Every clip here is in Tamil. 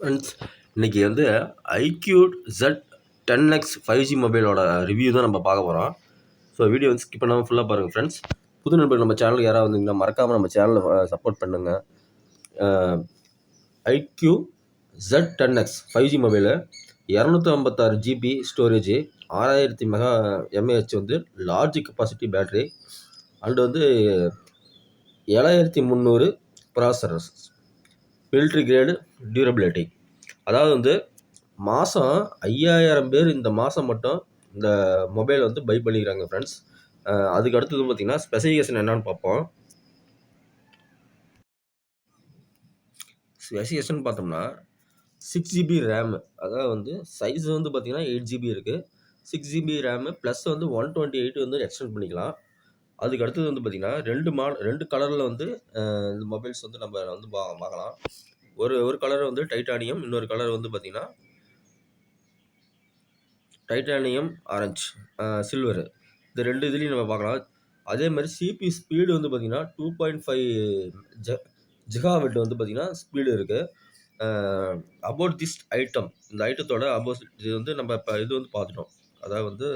ஃப்ரெண்ட்ஸ், இன்னைக்கு வந்து iQOO Z10X 5G மொபைலோட ரிவ்யூ தான் நம்ம பார்க்க போகிறோம். ஸோ வீடியோ வந்து ஸ்கிப் பண்ணாமல் ஃபுல்லாக பாருங்கள் ஃப்ரெண்ட்ஸ். புது நண்பர்கள் நம்ம சேனலுக்கு யாராவது வந்தீங்கன்னா மறக்காமல் நம்ம சேனலை சப்போர்ட் பண்ணுங்கள். iQOO Z10X 5G mobile 256 GB storage, 6000 mega mAh வந்து லார்ஜ் கெப்பாசிட்டி பேட்ரி, அண்டு வந்து 7300 ப்ராசரஸ், மிலிட்ரி கிரேடு டியூரபிலிட்டி. அதாவது வந்து மாதம் 5000 பேர் இந்த மாதம் மட்டும் இந்த மொபைல் வந்து பை பண்ணிக்கிறாங்க ஃப்ரெண்ட்ஸ். அதுக்கு அடுத்தது பார்த்திங்கன்னா ஸ்பெசிஃபிகேஷன் என்னன்னு பார்ப்போம். ஸ்பெசிஃபிகேஷன் பார்த்தோம்னா 6GB ரேமு, அதாவது வந்து சைஸ் வந்து பார்த்திங்கன்னா 8GB இருக்குது. 6GB ரேமு ப்ளஸ் வந்து 128 வந்து எக்ஸ்டெண்ட் பண்ணிக்கலாம். அதுக்கு அடுத்தது வந்து பார்த்திங்கன்னா ரெண்டு கலரில் வந்து இந்த மொபைல்ஸ் வந்து நம்ம வந்து பார்க்கலாம். ஒரு கலர் வந்து டைட்டானியம், இன்னொரு கலர் வந்து பார்த்திங்கன்னா டைட்டானியம் ஆரஞ்சு, சில்வரு. இந்த ரெண்டு இதுலேயும் நம்ம பார்க்கலாம். அதே மாதிரி சிபி ஸ்பீடு வந்து பார்த்திங்கன்னா 2.5 ஜிகாவெட் வந்து பார்த்திங்கன்னா ஸ்பீடு இருக்குது. அபவுட் திஸ் ஐட்டம், இந்த ஐட்டத்தோட இது வந்து நம்ம இப்போ இது வந்து பார்த்துட்டோம். அதாவது வந்து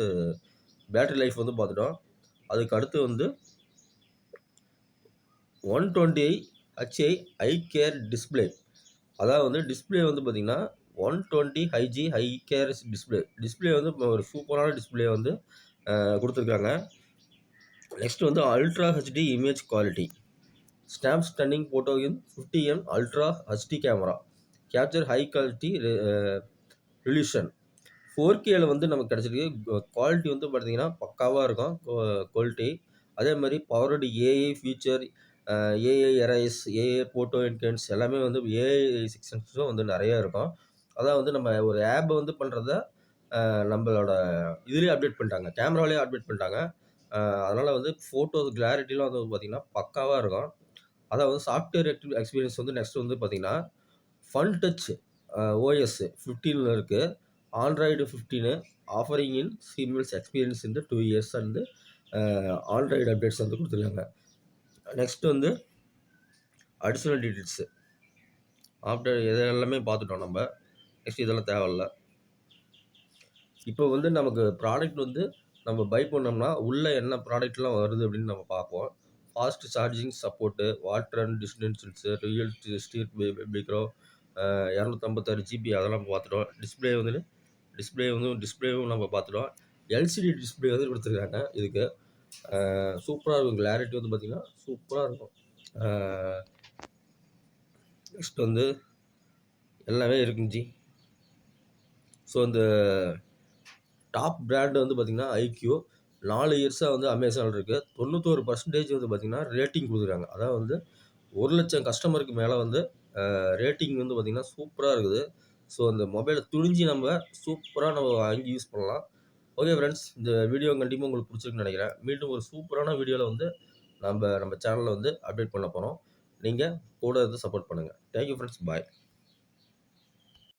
பேட்டரி லைஃப் வந்து பார்த்துட்டோம். அதுக்கு அடுத்து வந்து 120 HI ஐ கேர் டிஸ்பிளே. அதாவது வந்து டிஸ்பிளே வந்து பார்த்திங்கன்னா 120 ஹைஜி ஹை கேர் டிஸ்பிளே வந்து ஒரு சூப்பரான டிஸ்பிளே வந்து கொடுத்துருக்காங்க. நெக்ஸ்ட் வந்து ultra HD image quality, snap stunning photo in 50M ultra HD camera, capture high quality resolution. 4Kல வந்து நமக்கு கிடச்சிருக்கு. குவாலிட்டி வந்து பார்த்திங்கன்னா பக்காவாக இருக்கும் குவாலிட்டி. அதே மாதிரி powered AI feature, AI erase, AI photo enhance எல்லாமே வந்து ஏஐ செக்ஷன்ஸும் வந்து நிறையா இருக்கும். அதான் வந்து நம்ம ஒரு ஆப்பை வந்து பண்ணுறத நம்மளோட இதுலேயே அப்டேட் பண்ணிட்டாங்க, கேமராலேயே அப்டேட் பண்ணிட்டாங்க. அதனால் வந்து ஃபோட்டோஸ் கிளாரிட்டிலாம் வந்து பார்த்திங்கன்னா பக்காவாக இருக்கும். அதாவது சாஃப்ட்வேர் எக்ஸ்பீரியன்ஸ் வந்து நெக்ஸ்ட் வந்து பார்த்திங்கன்னா ஃபன் டச் ஓஎஸ் 15 இருக்குது. ஆண்ட்ராய்டு 15 ஆஃபரிங் இன் சீம்லெஸ் எக்ஸ்பீரியன்ஸ் இந்த 2 இயர்ஸ் வந்து ஆண்ட்ராய்டு அப்டேட்ஸ் வந்து கொடுத்துருக்காங்க. நெக்ஸ்ட் வந்து அடிஷ்னல் டீட்டெயில்ஸு ஆஃப்டர் இதை எல்லாமே பார்த்துட்டோம் நம்ம. நெக்ஸ்ட் இதெல்லாம் தேவையில்ல. இப்போ வந்து நமக்கு ப்ராடக்ட் வந்து நம்ம பை பண்ணோம்னா உள்ளே என்ன ப்ராடக்ட்லாம் வருது அப்படின்னு நம்ம பார்ப்போம். Fast charging support, water and டிஸ்டன்சன்ஸு, ரியல் ஸ்டீர் பிக்ரோ, 256 GB அதெல்லாம் பார்த்துட்டோம். டிஸ்பிளேவும் நம்ம பார்த்துட்டோம். எல்சிடி டிஸ்பிளே வந்து கொடுத்துருக்காங்க. இதுக்கு சூப்பராக இருக்கும். கிளாரிட்டி வந்து பார்த்திங்கன்னா சூப்பராக இருக்கும். நெக்ஸ்ட் வந்து எல்லாமே இருக்குங்க. ஸோ இந்த டாப் பிராண்டு வந்து பார்த்திங்கன்னா iQOO 4 இயர்ஸாக வந்து அமேசானில் இருக்குது. 91% வந்து பார்த்திங்கன்னா ரேட்டிங் கொடுக்குறாங்க. அதாவது வந்து 1,00,000 கஸ்டமருக்கு மேலே வந்து ரேட்டிங் வந்து பார்த்திங்கன்னா சூப்பராக இருக்குது. ஸோ அந்த மொபைலை துணிஞ்சு நம்ம சூப்பராக நம்ம வாங்கி யூஸ் பண்ணலாம். ஓகே ஃப்ரெண்ட்ஸ், இந்த வீடியோ கண்டிப்பாக உங்களுக்கு பிடிச்சிருக்குன்னு நினைக்கிறேன். மீண்டும் ஒரு சூப்பரான வீடியோவில் வந்து நம்ம சேனலில் வந்து அப்டேட் பண்ண போகிறோம். நீங்கள் கூட இருந்து சப்போர்ட் பண்ணுங்கள். தேங்க்யூ ஃப்ரெண்ட்ஸ், பாய்.